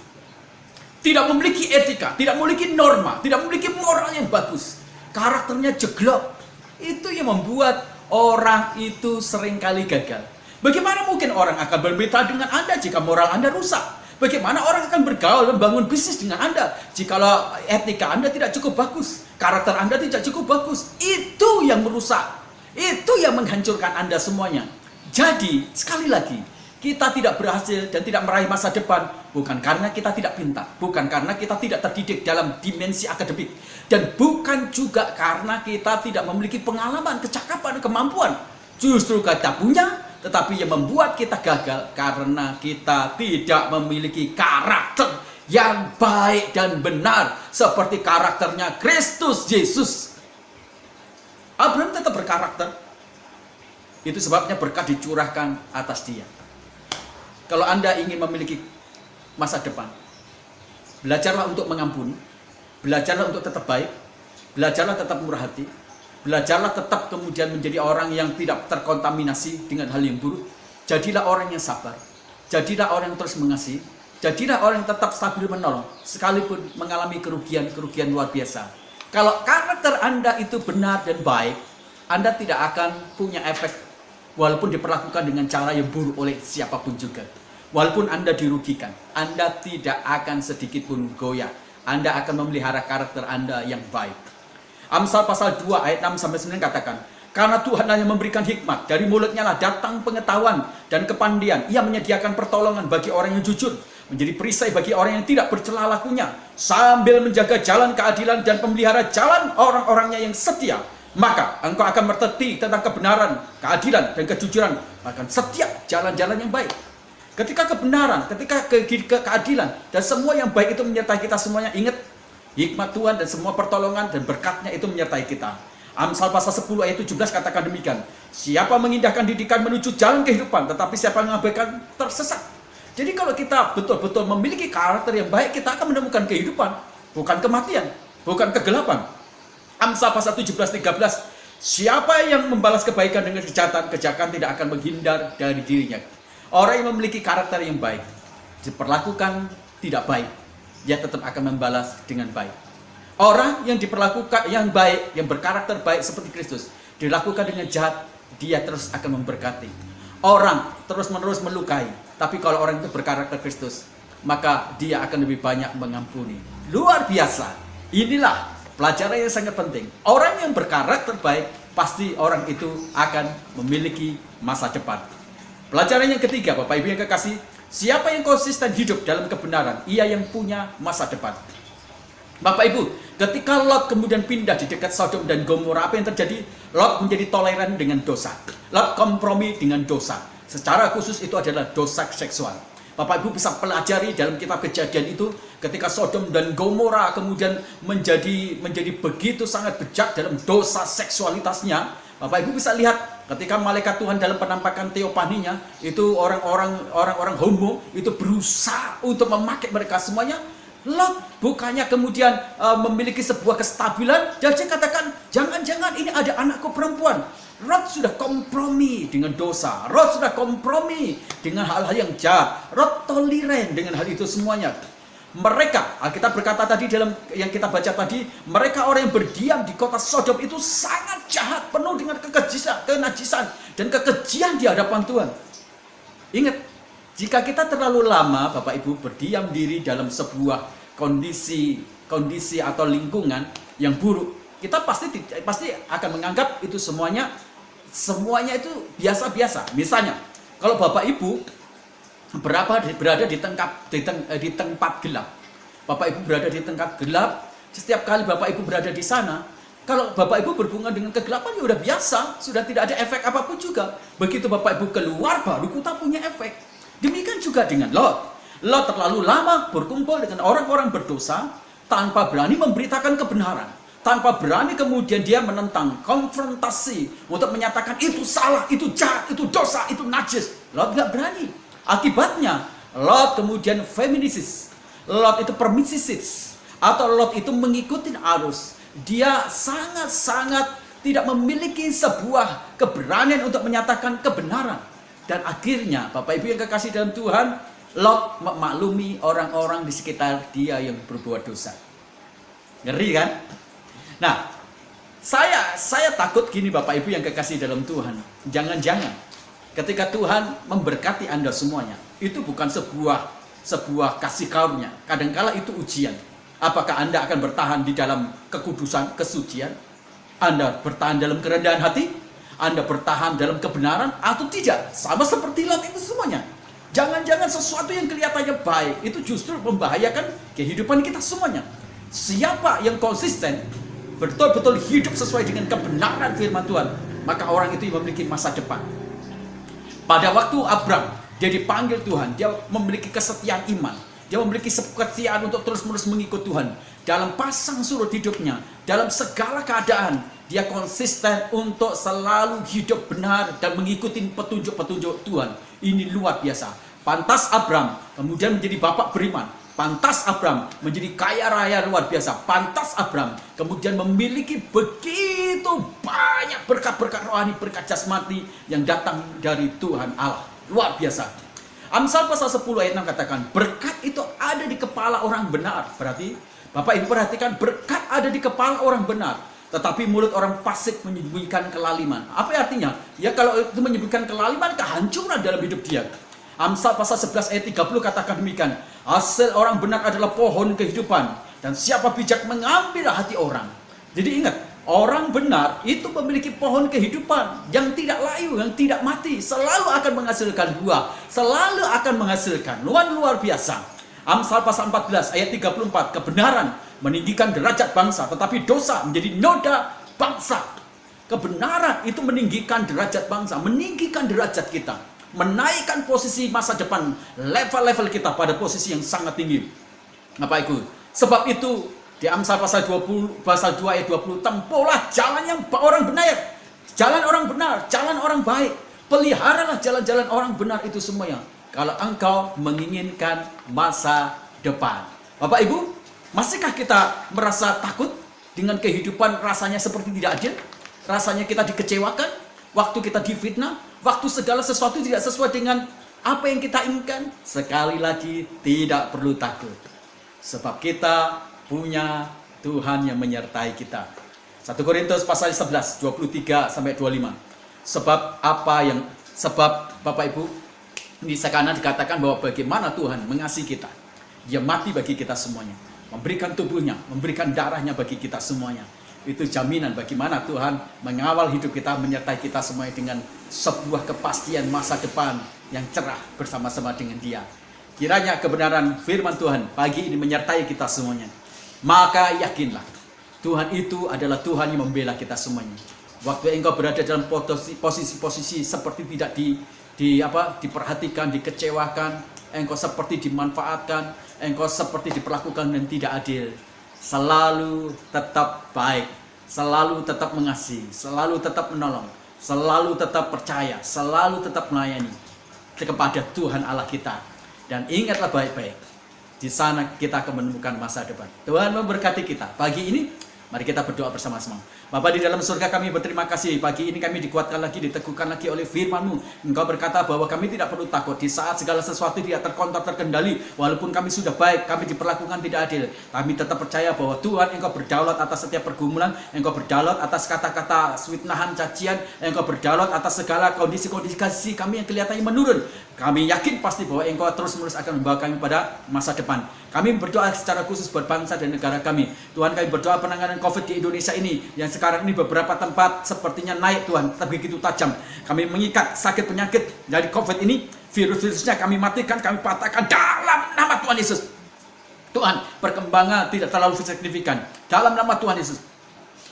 [SPEAKER 1] Tidak memiliki etika, tidak memiliki norma, tidak memiliki moral yang bagus. Karakternya jeglok. Itu yang membuat orang itu seringkali gagal. Bagaimana mungkin orang akan bermitra dengan Anda jika moral Anda rusak? Bagaimana orang akan bergaul, membangun bisnis dengan Anda jikalau etika Anda tidak cukup bagus, karakter Anda tidak cukup bagus? Itu yang merusak, itu yang menghancurkan Anda semuanya. Jadi, sekali lagi, kita tidak berhasil dan tidak meraih masa depan bukan karena kita tidak pintar, bukan karena kita tidak terdidik dalam dimensi akademik, dan bukan juga karena kita tidak memiliki pengalaman, kecakapan, kemampuan. Justru kita punya, tetapi yang membuat kita gagal karena kita tidak memiliki karakter yang baik dan benar seperti karakternya Kristus Yesus. Abraham tetap berkarakter. Itu sebabnya berkat dicurahkan atas dia. Kalau Anda ingin memiliki masa depan, belajarlah untuk mengampuni, belajarlah untuk tetap baik, belajarlah tetap murah hati, belajarlah tetap kemudian menjadi orang yang tidak terkontaminasi dengan hal yang buruk. Jadilah orang yang sabar, jadilah orang yang terus mengasihi, jadilah orang yang tetap stabil menolong, sekalipun mengalami kerugian luar biasa. Kalau karakter Anda itu benar dan baik, Anda tidak akan punya efek walaupun diperlakukan dengan cara yang buruk oleh siapapun juga. Walaupun Anda dirugikan, Anda tidak akan sedikit pun goyah. Anda akan memelihara karakter Anda yang baik. Amsal pasal 2 ayat 6-9 katakan, karena Tuhan hanya memberikan hikmat, dari mulutnya lah datang pengetahuan dan kepandian. Ia menyediakan pertolongan bagi orang yang jujur, menjadi perisai bagi orang yang tidak bercela lakunya, sambil menjaga jalan keadilan dan memelihara jalan orang-orangnya yang setia. Maka engkau akan merteti tentang kebenaran, keadilan, dan kejujuran, bahkan setiap jalan-jalan yang baik. Ketika kebenaran, ketika keadilan, dan semua yang baik itu menyertai kita semuanya, ingat, hikmat Tuhan dan semua pertolongan dan berkatnya itu menyertai kita. Amsal pasal 10 ayat 17 katakan demikian, siapa mengindahkan didikan menuju jalan kehidupan, tetapi siapa mengabaikan tersesat. Jadi kalau kita betul-betul memiliki karakter yang baik, kita akan menemukan kehidupan, bukan kematian, bukan kegelapan. Amsal pasal 17-13, siapa yang membalas kebaikan dengan kejahatan, kejahatan tidak akan menghindar dari dirinya. Orang yang memiliki karakter yang baik, diperlakukan tidak baik, dia tetap akan membalas dengan baik. Orang yang diperlakukan yang baik, yang berkarakter baik seperti Kristus, dilakukan dengan jahat, dia terus akan memberkati. Orang terus-menerus melukai, tapi kalau orang itu berkarakter Kristus, maka dia akan lebih banyak mengampuni. Luar biasa. Inilah pelajaran yang sangat penting. Orang yang berkarakter baik, pasti orang itu akan memiliki masa depan. Pelajaran yang ketiga, Bapak Ibu yang kekasih, siapa yang konsisten hidup dalam kebenaran, ia yang punya masa depan. Bapak Ibu, ketika Lot kemudian pindah di dekat Sodom dan Gomora, apa yang terjadi? Lot menjadi toleran dengan dosa. Lot kompromi dengan dosa. Secara khusus itu adalah dosa seksual. Bapak Ibu bisa pelajari dalam kitab Kejadian itu ketika Sodom dan Gomora kemudian menjadi begitu sangat bejat dalam dosa seksualitasnya. Bapak Ibu bisa lihat ketika malaikat Tuhan dalam penampakan teopaninya itu orang-orang homo itu berusaha untuk memakai mereka semuanya. Lot bukannya kemudian memiliki sebuah kestabilan, dia katakan jangan-jangan ini ada anakku perempuan. Lot sudah kompromi dengan dosa. Lot sudah kompromi dengan hal-hal yang jahat. Lot toleran dengan hal itu semuanya. Mereka, Alkitab berkata tadi dalam yang kita baca tadi, mereka orang yang berdiam di kota Sodom itu sangat jahat, penuh dengan kenajisan dan kekejian di hadapan Tuhan. Ingat, jika kita terlalu lama Bapak Ibu berdiam diri dalam sebuah kondisi atau lingkungan yang buruk, kita pasti akan menganggap itu semuanya itu biasa-biasa. Misalnya, kalau Bapak Ibu berada di tempat gelap, Bapak Ibu berada di tempat gelap, setiap kali Bapak Ibu berada di sana, kalau Bapak Ibu berhubungan dengan kegelapan ya udah biasa, sudah tidak ada efek apapun juga. Begitu Bapak Ibu keluar baru kita punya efek. Demikian juga dengan Lot. Lot terlalu lama berkumpul dengan orang-orang berdosa tanpa berani memberitakan kebenaran, tanpa berani kemudian dia menentang, konfrontasi untuk menyatakan itu salah, itu jahat, itu dosa, itu najis. Lot gak berani. Akibatnya Lot kemudian feminisis, Lot itu permisisis, atau Lot itu mengikuti arus. Dia sangat-sangat tidak memiliki sebuah keberanian untuk menyatakan kebenaran. Dan akhirnya Bapak Ibu yang kekasih dalam Tuhan, Lot memaklumi orang-orang di sekitar dia yang berbuat dosa. Ngeri kan? Nah, saya takut gini Bapak Ibu yang kekasih dalam Tuhan. Jangan-jangan ketika Tuhan memberkati Anda semuanya, itu bukan sebuah kasih karunia. Kadangkala itu ujian. Apakah Anda akan bertahan di dalam kekudusan, kesucian? Anda bertahan dalam kerendahan hati? Anda bertahan dalam kebenaran atau tidak? Sama seperti Lot itu semuanya. Jangan-jangan sesuatu yang kelihatannya baik itu justru membahayakan kehidupan kita semuanya. Siapa yang konsisten, betul-betul hidup sesuai dengan kebenaran firman Tuhan, maka orang itu memiliki masa depan. Pada waktu Abram, dia dipanggil Tuhan, dia memiliki kesetiaan iman, dia memiliki kesetiaan untuk terus-menerus mengikut Tuhan. Dalam pasang surut hidupnya, dalam segala keadaan, dia konsisten untuk selalu hidup benar dan mengikuti petunjuk-petunjuk Tuhan. Ini luar biasa. Pantas Abram kemudian menjadi bapak beriman. Pantas Abram menjadi kaya raya luar biasa. Pantas Abram kemudian memiliki begitu banyak berkat-berkat rohani, berkat jasmani yang datang dari Tuhan Allah. Luar biasa. Amsal pasal 10 ayat 6 katakan, berkat itu ada di kepala orang benar. Berarti Bapak Ibu perhatikan, berkat ada di kepala orang benar, tetapi mulut orang fasik menyembunyikan kelaliman. Apa artinya? Ya kalau itu menyembunyikan kelaliman, kehancuran dalam hidup dia. Amsal pasal 11 ayat 30 katakan demikian, hasil orang benar adalah pohon kehidupan, dan siapa bijak mengambil hati orang. Jadi ingat, orang benar itu memiliki pohon kehidupan yang tidak layu, yang tidak mati, selalu akan menghasilkan buah, selalu akan menghasilkan luar biasa. Amsal pasal 14 ayat 34, kebenaran meninggikan derajat bangsa, tetapi dosa menjadi noda bangsa. Kebenaran itu meninggikan derajat bangsa, meninggikan derajat kita, menaikkan posisi masa depan, level-level kita pada posisi yang sangat tinggi. Bapak Ibu, sebab itu di Amsal pasal 2 ayat 20, tempuhlah jalan yang orang benar, jalan orang benar, jalan orang baik, peliharalah jalan-jalan orang benar itu semuanya. Kalau engkau menginginkan masa depan. Bapak Ibu, masihkah kita merasa takut dengan kehidupan rasanya seperti tidak adil? Rasanya kita dikecewakan, waktu kita difitnah, waktu segala sesuatu tidak sesuai dengan apa yang kita inginkan? Sekali lagi, tidak perlu takut. Sebab kita punya Tuhan yang menyertai kita. 1 Korintus pasal 11, 23 sampai 25. Sebab Bapak Ibu, di sana dikatakan bahwa bagaimana Tuhan mengasihi kita. Dia mati bagi kita semuanya, memberikan tubuhnya, memberikan darahnya bagi kita semuanya. Itu jaminan bagaimana Tuhan mengawal hidup kita, menyertai kita semuanya dengan sebuah kepastian masa depan yang cerah bersama-sama dengan Dia. Kiranya kebenaran firman Tuhan pagi ini menyertai kita semuanya. Maka yakinlah, Tuhan itu adalah Tuhan yang membela kita semuanya. Waktu engkau berada dalam posisi-posisi seperti tidak diperhatikan, dikecewakan, Engkau seperti dimanfaatkan, Engkau seperti diperlakukan dan tidak adil. Selalu tetap baik, selalu tetap mengasihi, selalu tetap menolong, selalu tetap percaya, selalu tetap melayani kepada Tuhan Allah kita. Dan ingatlah baik-baik, di sana kita akan menemukan masa depan. Tuhan memberkati kita. Pagi ini, mari kita berdoa bersama-sama. Bapa di dalam surga, kami berterima kasih. Pagi ini kami dikuatkan lagi, diteguhkan lagi oleh firman-Mu. Engkau berkata bahwa kami tidak perlu takut di saat segala sesuatu tidak terkontrol, terkendali. Walaupun kami sudah baik, kami diperlakukan tidak adil, kami tetap percaya bahwa Tuhan Engkau berdaulat atas setiap pergumulan. Engkau berdaulat atas kata-kata fitnahan, cacian. Engkau berdaulat atas segala kondisi-kondisi kami yang kelihatannya menurun. Kami yakin pasti bahwa Engkau terus-menerus akan membawa kami pada masa depan. Kami berdoa secara khusus buat bangsa dan negara kami. Tuhan, kami berdoa penanganan COVID di Indonesia ini, yang sekarang ini beberapa tempat sepertinya naik Tuhan, tapi begitu tajam. Kami mengikat sakit penyakit dari COVID ini, virus-virusnya kami matikan, kami patahkan dalam nama Tuhan Yesus. Tuhan, perkembangan tidak terlalu signifikan dalam nama Tuhan Yesus.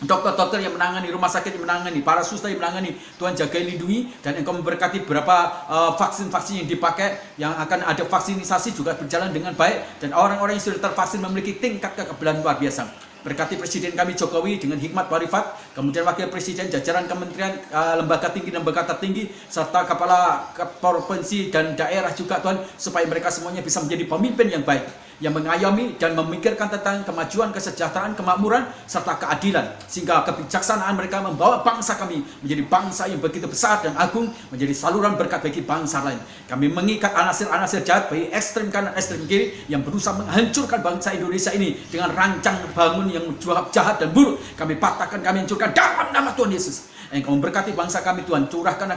[SPEAKER 1] Dokter-dokter yang menangani, rumah sakit yang menangani, para suster yang menangani, Tuhan jaga, lindungi, dan Engkau memberkati beberapa vaksin-vaksin yang dipakai, yang akan ada vaksinisasi juga berjalan dengan baik, dan orang-orang yang sudah tervaksin memiliki tingkat kekebalan luar biasa. Berkati Presiden kami Jokowi dengan hikmat warifat, kemudian Wakil Presiden, jajaran kementerian, lembaga tinggi, lembaga tertinggi, serta kepala provinsi dan daerah juga Tuhan, supaya mereka semuanya bisa menjadi pemimpin yang baik, yang mengayomi dan memikirkan tentang kemajuan, kesejahteraan, kemakmuran, serta keadilan, sehingga kebijaksanaan mereka membawa bangsa kami menjadi bangsa yang begitu besar dan agung, menjadi saluran berkat bagi bangsa lain. Kami mengikat anasir-anasir jahat, baik ekstrem kanan, ekstrem kiri, yang berusaha menghancurkan bangsa Indonesia ini dengan rancang bangun yang jahat dan buruk. Kami patahkan, kami hancurkan dalam nama Tuhan Yesus. Engkau memberkati bangsa kami Tuhan, curahkanlah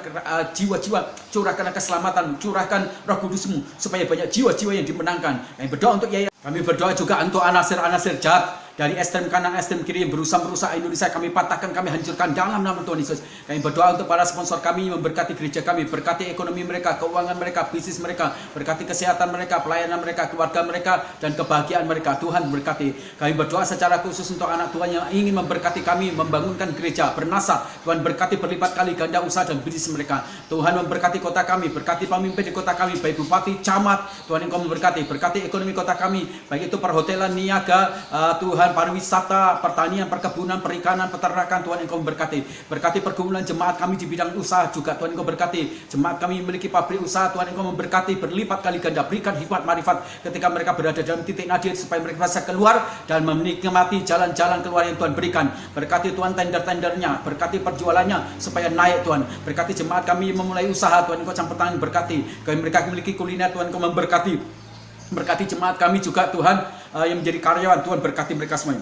[SPEAKER 1] jiwa-jiwa, curahkanlah keselamatan, curahkan Roh Kudus-Mu, supaya banyak jiwa-jiwa yang dimenangkan. Kami berdoa untuk Yaya, kami berdoa juga untuk anasir-anasir jahat dari ekstrem kanan, ekstrem kiri yang berusaha merusak Indonesia. Kami patahkan, kami hancurkan dalam nama Tuhan Yesus. Kami berdoa untuk para sponsor kami, memberkati gereja kami, berkati ekonomi mereka, keuangan mereka, bisnis mereka, berkati kesehatan mereka, pelayanan mereka, keluarga mereka, dan kebahagiaan mereka. Tuhan berkati. Kami berdoa secara khusus untuk anak Tuhan yang ingin memberkati kami, membangunkan gereja bernasar. Tuhan berkati berlipat kali ganda usaha dan bisnis mereka. Tuhan memberkati kota kami, berkati pemimpin di kota kami, baik bupati, camat. Tuhan Engkau memberkati, berkati ekonomi kota kami, baik itu perhotelan, niaga, Tuhan, pariwisata, pertanian, perkebunan, perikanan, peternakan. Tuhan Engkau memberkati. Berkati pergumulan jemaat kami di bidang usaha juga. Tuhan Engkau berkati. Jemaat kami memiliki pabrik usaha. Tuhan Engkau memberkati berlipat kali ganda. Berikan hikmat marifat ketika mereka berada dalam titik nadir, supaya mereka bisa keluar dan menikmati jalan-jalan keluar yang Tuhan berikan. Berkati Tuhan tender-tendernya, berkati perjualannya supaya naik Tuhan. Berkati jemaat kami memulai usaha. Tuhan Engkau campur tangan berkati. Kami mereka memiliki kuliner. Tuhan Engkau memberkati. Berkati jemaat kami juga Tuhan yang menjadi karyawan. Tuhan berkati mereka semuanya.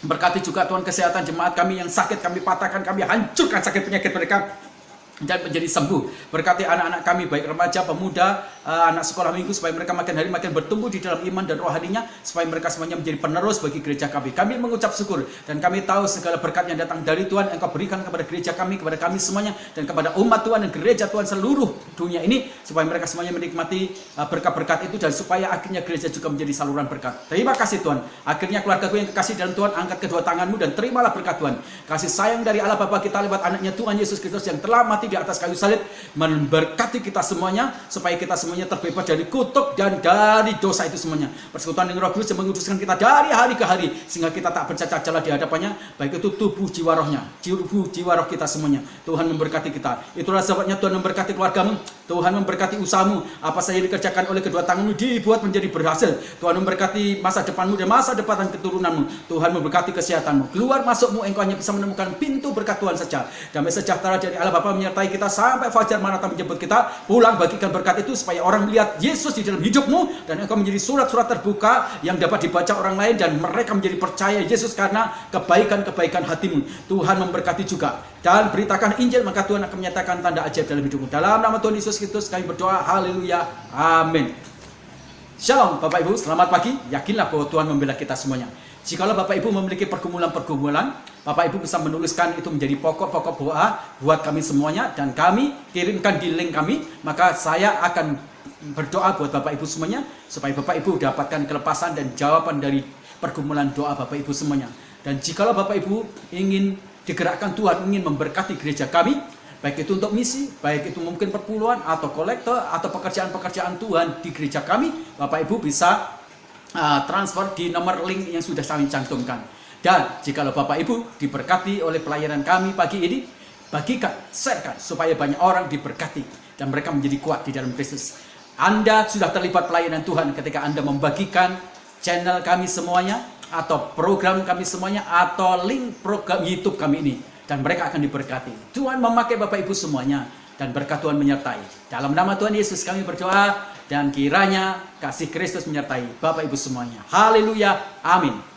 [SPEAKER 1] Berkati juga Tuhan kesehatan jemaat kami yang sakit, kami patahkan, kami hancurkan sakit penyakit mereka dan menjadi sembuh. Berkati anak-anak kami, baik remaja, pemuda, anak sekolah minggu, supaya mereka makin hari makin bertumbuh di dalam iman dan rohaninya, supaya mereka semuanya menjadi penerus bagi gereja kami. Kami mengucap syukur, dan kami tahu segala berkat yang datang dari Tuhan Engkau berikan kepada gereja kami, kepada kami semuanya, dan kepada umat Tuhan dan gereja Tuhan seluruh dunia ini, supaya mereka semuanya menikmati berkat-berkat itu, dan supaya akhirnya gereja juga menjadi saluran berkat. Terima kasih Tuhan. Akhirnya keluargaku yang kekasih dalam Tuhan, angkat kedua tanganmu dan terimalah berkat Tuhan. Kasih sayang dari Allah Bapa kita lewat anaknya Tuhan Yesus Kristus yang telah mati di atas kayu salib, memberkati kita semuanya, supaya kita semuanya terbebas dari kutuk dan dari dosa itu semuanya. Persekutuan dengan Roh Kudus yang menguduskan kita dari hari ke hari, sehingga kita tak bercacat celah di hadapannya, baik itu tubuh, jiwa, rohnya, tubuh, jiwa, roh kita semuanya. Tuhan memberkati kita. Itulah sebabnya Tuhan memberkati keluargamu, Tuhan memberkati usahamu, apa saja dikerjakan oleh kedua tanganmu dibuat menjadi berhasil. Tuhan memberkati masa depanmu dan masa depan keturunanmu. Tuhan memberkati kesehatanmu. Keluar masukmu engkau hanya bisa menemukan pintu berkat Tuhan saja. Damai sejahtera dari Allah Bapa menyertai kita sampai fajar Maranatha menjemput kita. Pulang bagikan berkat itu supaya orang melihat Yesus di dalam hidupmu, dan engkau menjadi surat-surat terbuka yang dapat dibaca orang lain, dan mereka menjadi percaya Yesus karena kebaikan-kebaikan hatimu. Tuhan memberkati juga, dan beritakan Injil, maka Tuhan akan menyatakan tanda ajaib dalam hidupmu. Dalam nama Tuhan Yesus Kristus kami berdoa, haleluya, amin. Shalom Bapak Ibu, selamat pagi. Yakinlah bahwa Tuhan membela kita semuanya. Jikalau Bapak Ibu memiliki pergumulan-pergumulan, Bapak Ibu bisa menuliskan itu menjadi pokok-pokok doa buat kami semuanya, dan kami kirimkan di link kami, maka saya akan berdoa buat Bapak Ibu semuanya, supaya Bapak Ibu dapatkan kelepasan dan jawaban dari pergumulan doa Bapak Ibu semuanya. Dan jikalau Bapak Ibu ingin digerakkan Tuhan, ingin memberkati gereja kami, Baik itu untuk misi, baik itu mungkin perpuluhan atau kolektor atau pekerjaan-pekerjaan Tuhan di gereja kami, Bapak Ibu bisa transfer di nomor link yang sudah kami cantumkan. Dan jikalau Bapak Ibu diberkati oleh pelayanan kami pagi ini, bagikan, sharekan supaya banyak orang diberkati dan mereka menjadi kuat di dalam Kristus. Anda sudah terlibat pelayanan Tuhan ketika Anda membagikan channel kami semuanya atau program kami semuanya atau link program YouTube kami ini, dan mereka akan diberkati. Tuhan memakai Bapak Ibu semuanya dan berkat Tuhan menyertai. Dalam nama Tuhan Yesus kami berdoa dan kiranya kasih Kristus menyertai Bapak Ibu semuanya. Haleluya. Amin.